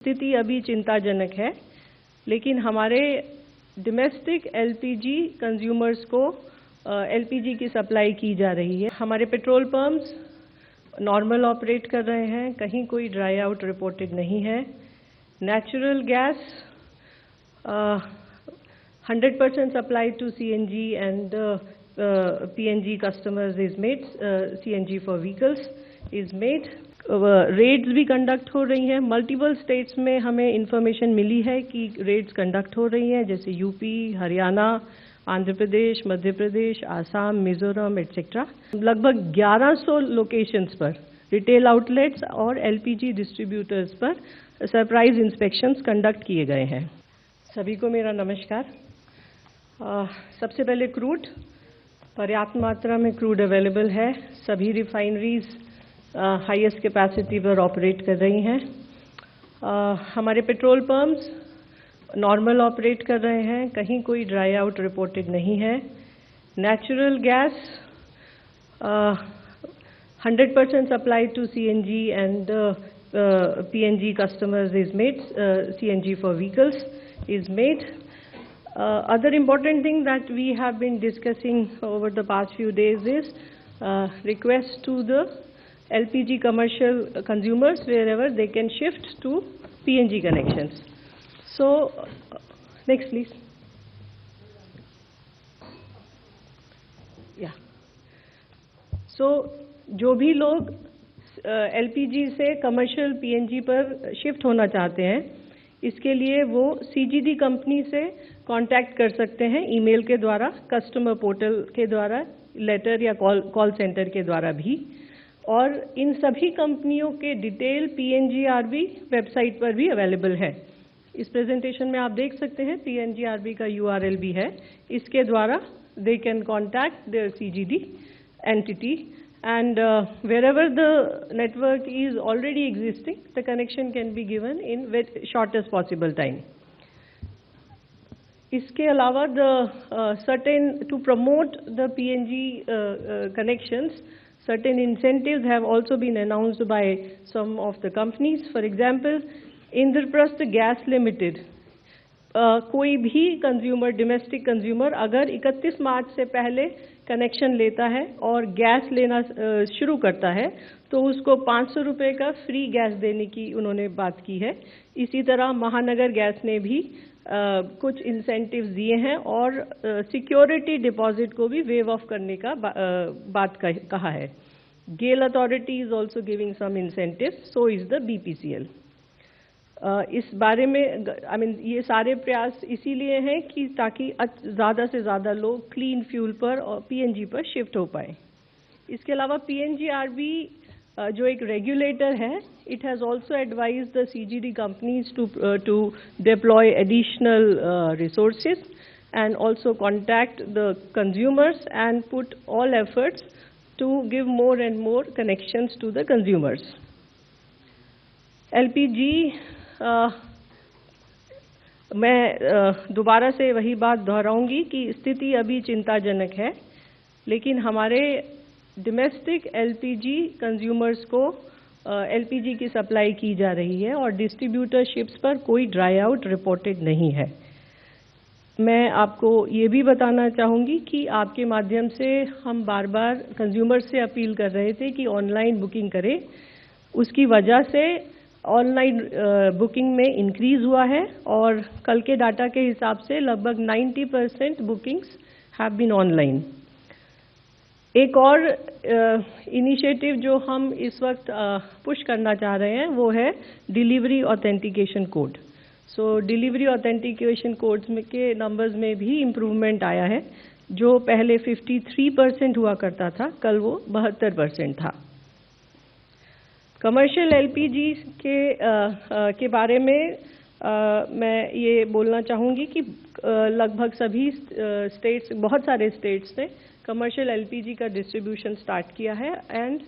स्थिति अभी चिंताजनक है, लेकिन हमारे डोमेस्टिक एलपीजी कंज्यूमर्स को एलपीजी की सप्लाई की जा रही है। हमारे पेट्रोल पंप्स नॉर्मल ऑपरेट कर रहे हैं, कहीं कोई ड्राई आउट रिपोर्टेड नहीं है। Natural gas 100% supply to CNG and PNG customers is made, CNG for vehicles is made. Raids भी कंडक्ट हो रही हैं। मल्टीपल स्टेट्स में हमें इंफॉर्मेशन मिली है कि रेड्स कंडक्ट हो रही हैं, जैसे यूपी, हरियाणा, आंध्र प्रदेश, मध्य प्रदेश, आसाम, मिजोरम एटसेट्रा। लगभग 1100 लोकेशंस पर रिटेल आउटलेट्स और एलपीजी डिस्ट्रीब्यूटर्स पर सरप्राइज इंस्पेक्शंस कंडक्ट किए गए हैं। सभी को मेरा नमस्कार। सबसे पहले क्रूड, पर्याप्त मात्रा में क्रूड अवेलेबल है। सभी रिफाइनरीज हाईएस्ट कैपेसिटी पर ऑपरेट कर रही हैं। हमारे पेट्रोल पंप्स नॉर्मल ऑपरेट कर रहे हैं, कहीं कोई ड्राई आउट रिपोर्टेड नहीं है। Natural gas 100% supply to CNG and PNG customers is made, CNG for vehicles is made. Other important thing that we have been discussing over the past few days is request to the LPG commercial consumers wherever they can shift to PNG connections. So, next please. Yeah. So, जो भी लोग LPG से commercial PNG पर shift होना चाहते हैं, इसके लिए वो CGD कंपनी से कांटेक्ट कर सकते हैं, ईमेल के द्वारा, कस्टमर पोर्टल के द्वारा, लेटर या कॉल सेंटर के द्वारा भी। और इन सभी कंपनियों के डिटेल PNGRB वेबसाइट पर भी अवेलेबल है। इस प्रेजेंटेशन में आप देख सकते हैं PNGRB का URL भी है। इसके द्वारा they can contact their CGD entity and wherever the network is already existing, the connection can be given in with shortest possible time. इसके अलावा certain to promote the PNG connections, certain incentives have also been announced by some of the companies. For example, Indraprastha Gas Limited, कोई भी consumer, domestic consumer अगर 31 मार्च से पहले connection लेता है और गैस लेना शुरू करता है तो उसको 500 रुपये का फ्री गैस देने की उन्होंने बात की है। इसी तरह महानगर गैस ने भी कुछ इंसेंटिव्स दिए हैं और सिक्योरिटी डिपॉजिट को भी वेव ऑफ करने का बात कहा है। GAIL authority is also giving some incentive, so is the BPCL। इस बारे में ये सारे प्रयास इसीलिए हैं कि ताकि ज़्यादा से ज़्यादा लोग क्लीन फ्यूल पर और PNG पर शिफ्ट हो पाए। इसके अलावा PNGRB जो एक रेगुलेटर है, it has also advise the CGD companies to deploy additional resources and also contact the consumers and put all efforts to give more and more connections to the consumers. LPG मैं दोबारा से वही बात दोहराऊंगी कि स्थिति अभी चिंताजनक है, लेकिन हमारे डोमेस्टिक LPG कंज्यूमर्स को LPG की सप्लाई की जा रही है और डिस्ट्रीब्यूटरशिप्स पर कोई ड्राई आउट रिपोर्टेड नहीं है। मैं आपको ये भी बताना चाहूँगी कि आपके माध्यम से हम बार बार कंज्यूमर्स से अपील कर रहे थे कि ऑनलाइन बुकिंग करें। उसकी वजह से ऑनलाइन बुकिंग में इंक्रीज हुआ है और कल के डाटा के हिसाब से लगभग 90% बुकिंग्स हैव बीन ऑनलाइन। एक और इनिशिएटिव जो हम इस वक्त पुश करना चाह रहे हैं वो है डिलीवरी ऑथेंटिकेशन कोड। सो डिलीवरी ऑथेंटिकेशन कोड्स में के नंबर्स में भी इम्प्रूवमेंट आया है। जो पहले 53% हुआ करता था, कल वो 72% था। कमर्शियल LPG के बारे में मैं ये बोलना चाहूँगी कि लगभग सभी स्टेट्स, बहुत सारे स्टेट्स ने कमर्शियल LPG का डिस्ट्रीब्यूशन स्टार्ट किया है and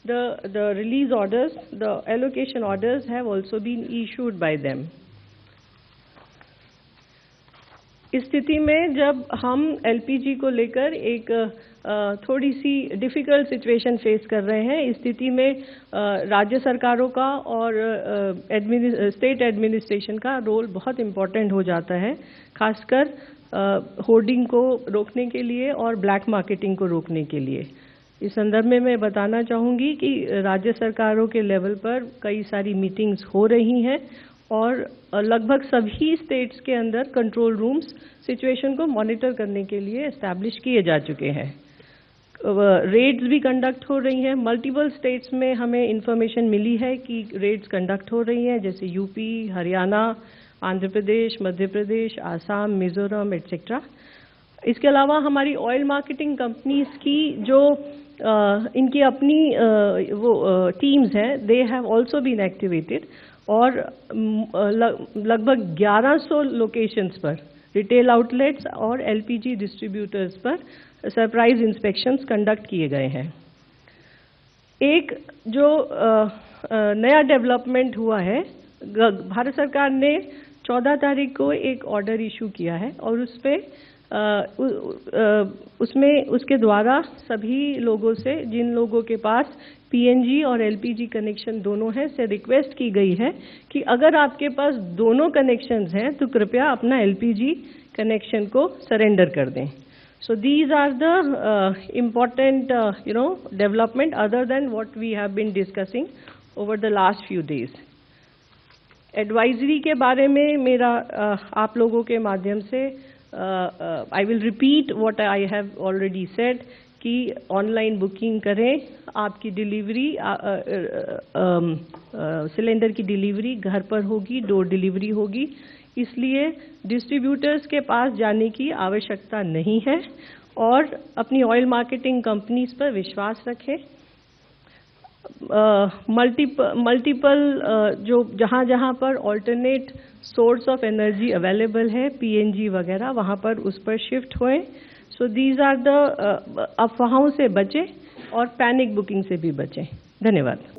the release orders, the allocation orders have also been issued by them. स्थिति में जब हम एलपीजी को लेकर एक थोड़ी सी डिफ़िकल्ट सिचुएशन फेस कर रहे हैं, इस स्थिति में राज्य सरकारों का और स्टेट एडमिनिस्ट्रेशन का रोल बहुत इम्पॉर्टेंट हो जाता है, खासकर होर्डिंग को रोकने के लिए और ब्लैक मार्केटिंग को रोकने के लिए। इस संदर्भ में मैं बताना चाहूँगी कि राज्य सरकारों के लेवल पर कई सारी मीटिंग्स हो रही हैं और लगभग सभी स्टेट्स के अंदर कंट्रोल रूम्स सिचुएशन को मॉनिटर करने के लिए एस्टैब्लिश किए जा चुके हैं। रेड्स भी कंडक्ट हो रही हैं। मल्टीपल स्टेट्स में हमें इंफॉर्मेशन मिली है कि रेड्स कंडक्ट हो रही हैं, जैसे यूपी, हरियाणा, आंध्र प्रदेश, मध्य प्रदेश, आसाम, मिजोरम एटसेट्रा। इसके अलावा हमारी ऑयल मार्केटिंग कंपनीज की जो इनकी अपनी टीम्स हैं, they have also been activated और लगभग 1100 लोकेशंस पर रिटेल आउटलेट्स और एलपीजी डिस्ट्रीब्यूटर्स पर सरप्राइज इंस्पेक्शंस कंडक्ट किए गए हैं। एक जो नया डेवलपमेंट हुआ है, भारत सरकार ने 14 तारीख को एक ऑर्डर इशू किया है और उसमें उसके द्वारा सभी लोगों से, जिन लोगों के पास पीएनजी और एलपीजी कनेक्शन दोनों हैं, से रिक्वेस्ट की गई है कि अगर आपके पास दोनों कनेक्शंस हैं तो कृपया अपना एलपीजी कनेक्शन को सरेंडर कर दें। So these are the important development other than what we have been discussing over the last few days. Advisory के बारे में मेरा आप लोगों के माध्यम से I will repeat what I have already said कि ऑनलाइन बुकिंग करें, आपकी डिलीवरी सिलेंडर की डिलीवरी घर पर होगी, डोर डिलीवरी होगी, इसलिए डिस्ट्रीब्यूटर्स के पास जाने की आवश्यकता नहीं है और अपनी ऑयल मार्केटिंग कंपनीज पर विश्वास रखें। मल्टीपल जो जहाँ पर alternate source of energy available है, पीएनजी वगैरह, वहाँ पर उस पर शिफ्ट होएं। सो दीज आर द अफवाहों से बचें और पैनिक बुकिंग से भी बचें। धन्यवाद।